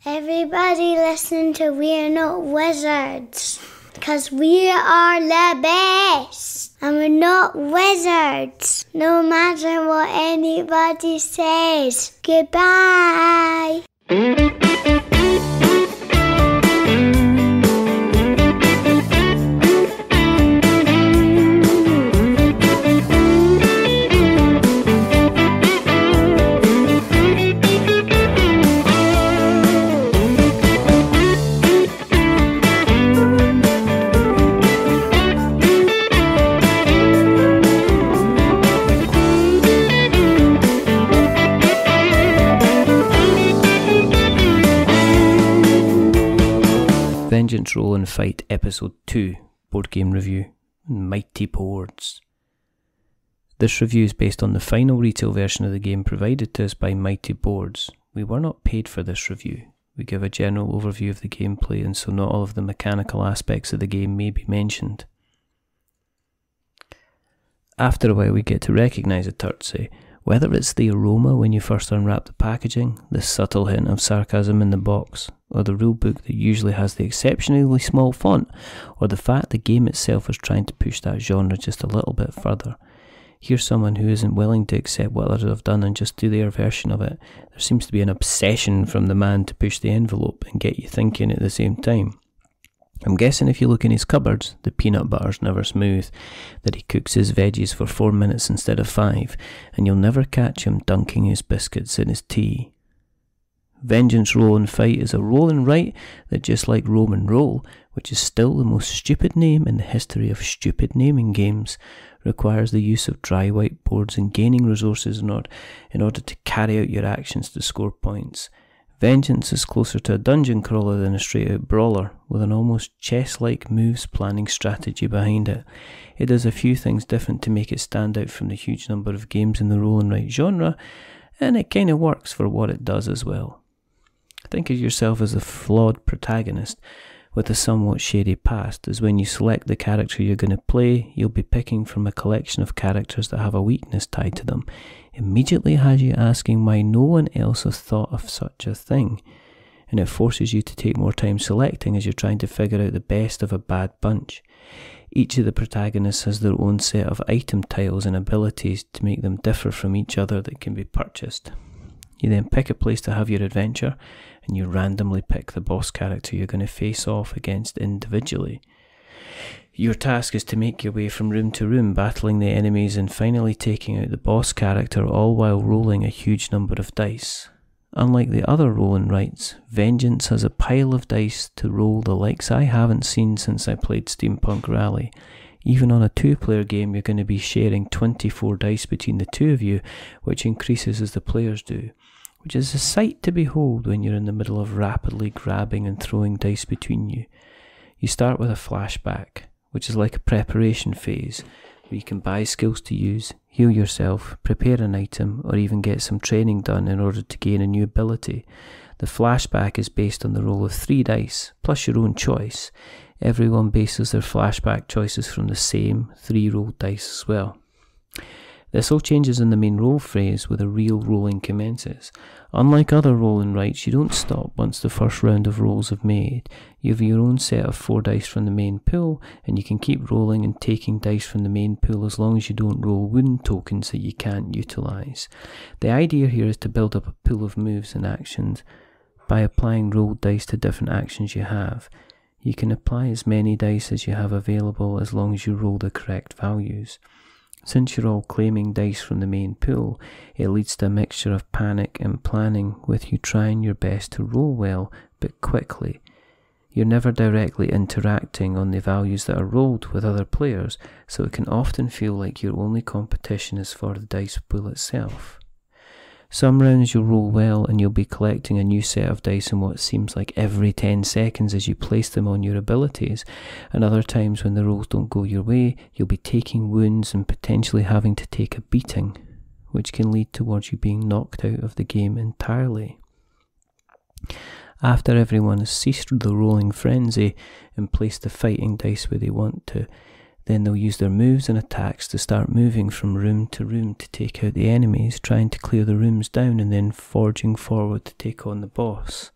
Everybody listen to We're Not Wizards, because we are the best, and we're not wizards, no matter what anybody says. Goodbye. Vengeance Roll and Fight Episode 2 Board Game Review, Mighty Boards. This review is based on the final retail version of the game provided to us by Mighty Boards. We were not paid for this review. We give a general overview of the gameplay, and so not all of the mechanical aspects of the game may be mentioned. After a while we get to recognise a Turtsy, whether it's the aroma when you first unwrap the packaging, the subtle hint of sarcasm in the box, or the rulebook that usually has the exceptionally small font, or the fact the game itself is trying to push that genre just a little bit further. Here's someone who isn't willing to accept what others have done and just do their version of it. There seems to be an obsession from the man to push the envelope and get you thinking at the same time. I'm guessing if you look in his cupboards, the peanut butter's never smooth, that he cooks his veggies for 4 minutes instead of 5, and you'll never catch him dunking his biscuits in his tea. Vengeance Roll and Fight is a roll and write that, just like Roman Roll, which is still the most stupid name in the history of stupid naming games, requires the use of dry whiteboards and gaining resources in order to carry out your actions to score points. Vengeance is closer to a dungeon crawler than a straight-out brawler, with an almost chess-like moves planning strategy behind it. It does a few things different to make it stand out from the huge number of games in the roll and write genre, and it kind of works for what it does as well. Think of yourself as a flawed protagonist with a somewhat shady past, as when you select the character you're going to play, you'll be picking from a collection of characters that have a weakness tied to them. Immediately has you asking why no one else has thought of such a thing, and it forces you to take more time selecting as you're trying to figure out the best of a bad bunch. Each of the protagonists has their own set of item tiles and abilities to make them differ from each other that can be purchased. You then pick a place to have your adventure, and you randomly pick the boss character you're going to face off against individually. Your task is to make your way from room to room, battling the enemies and finally taking out the boss character, all while rolling a huge number of dice. Unlike the other roll and writes, Vengeance has a pile of dice to roll the likes I haven't seen since I played Steampunk Rally. Even on a 2-player game, you're going to be sharing 24 dice between the two of you, which increases as the players do, which is a sight to behold when you're in the middle of rapidly grabbing and throwing dice between you. You start with a flashback, which is like a preparation phase, where you can buy skills to use, heal yourself, prepare an item, or even get some training done in order to gain a new ability. The flashback is based on the roll of 3 dice, plus your own choice. Everyone bases their flashback choices from the same 3 rolled dice as well. This all changes in the main roll phase where the real rolling commences. Unlike other roll and writes, you don't stop once the first round of rolls have made. You have your own set of 4 dice from the main pool, and you can keep rolling and taking dice from the main pool as long as you don't roll wound tokens that you can't utilise. The idea here is to build up a pool of moves and actions by applying rolled dice to different actions you have. You can apply as many dice as you have available as long as you roll the correct values. Since you're all claiming dice from the main pool, it leads to a mixture of panic and planning, with you trying your best to roll well, but quickly. You're never directly interacting on the values that are rolled with other players, so it can often feel like your only competition is for the dice pool itself. Some rounds you'll roll well and you'll be collecting a new set of dice in what seems like every 10 seconds as you place them on your abilities, and other times when the rolls don't go your way, you'll be taking wounds and potentially having to take a beating, which can lead towards you being knocked out of the game entirely. After everyone has ceased the rolling frenzy and placed the fighting dice where they want to, then they'll use their moves and attacks to start moving from room to room to take out the enemies, trying to clear the rooms down and then forging forward to take on the boss.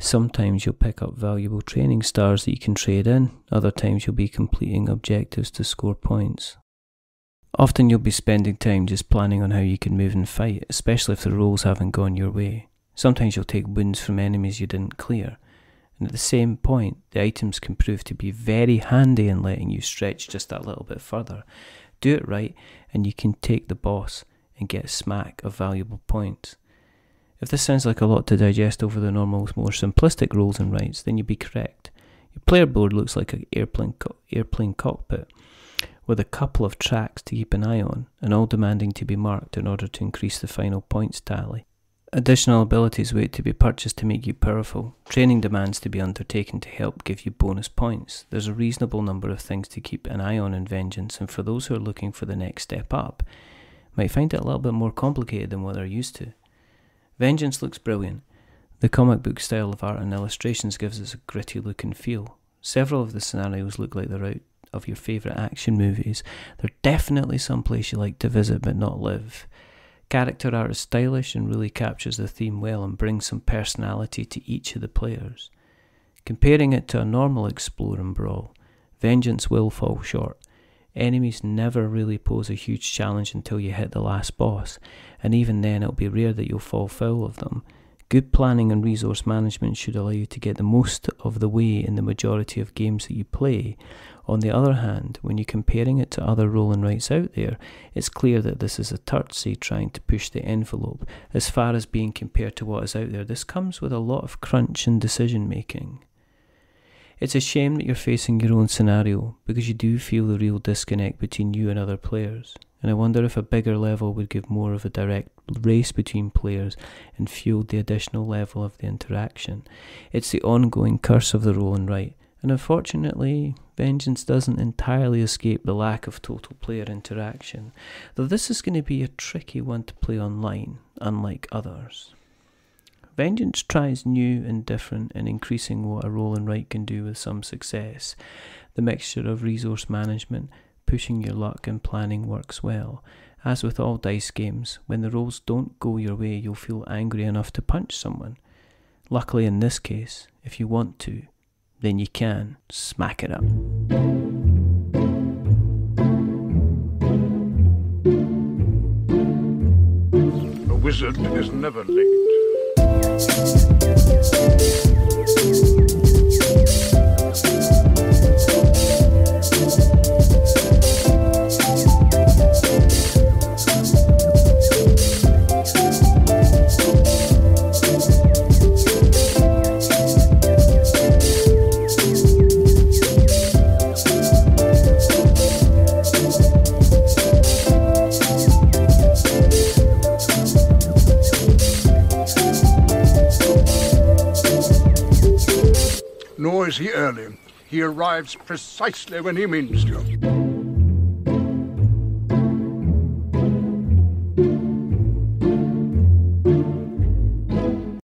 Sometimes you'll pick up valuable training stars that you can trade in, other times you'll be completing objectives to score points. Often you'll be spending time just planning on how you can move and fight, especially if the rolls haven't gone your way. Sometimes you'll take wounds from enemies you didn't clear, and at the same point, the items can prove to be very handy in letting you stretch just that little bit further. Do it right, and you can take the boss and get a smack of valuable points. If this sounds like a lot to digest over the normal, more simplistic rolls and rights, then you'd be correct. Your player board looks like an airplane cockpit, with a couple of tracks to keep an eye on, and all demanding to be marked in order to increase the final points tally. Additional abilities wait to be purchased to make you powerful. Training demands to be undertaken to help give you bonus points. There's a reasonable number of things to keep an eye on in Vengeance, and for those who are looking for the next step up, might find it a little bit more complicated than what they're used to. Vengeance looks brilliant. The comic book style of art and illustrations gives us a gritty look and feel. Several of the scenarios look like they're out of your favourite action movies. They're definitely someplace you like to visit but not live. Character art is stylish and really captures the theme well and brings some personality to each of the players. Comparing it to a normal explore and brawl, Vengeance will fall short. Enemies never really pose a huge challenge until you hit the last boss, and even then it'll be rare that you'll fall foul of them. Good planning and resource management should allow you to get the most of the way in the majority of games that you play. On the other hand, when you're comparing it to other roll and rights out there, it's clear that this is a Turtsy trying to push the envelope. As far as being compared to what is out there, this comes with a lot of crunch and decision making. It's a shame that you're facing your own scenario, because you do feel the real disconnect between you and other players, and I wonder if a bigger level would give more of a direct race between players and fueled the additional level of the interaction. It's the ongoing curse of the roll and write, and unfortunately, Vengeance doesn't entirely escape the lack of total player interaction, though this is going to be a tricky one to play online, unlike others. Vengeance tries new and different and increasing what a roll and write can do with some success. The mixture of resource management, pushing your luck and planning works well. As with all dice games, when the rolls don't go your way, you'll feel angry enough to punch someone. Luckily in this case, if you want to, then you can smack it up. A wizard is never late. Nor is he early. He arrives precisely when he means to.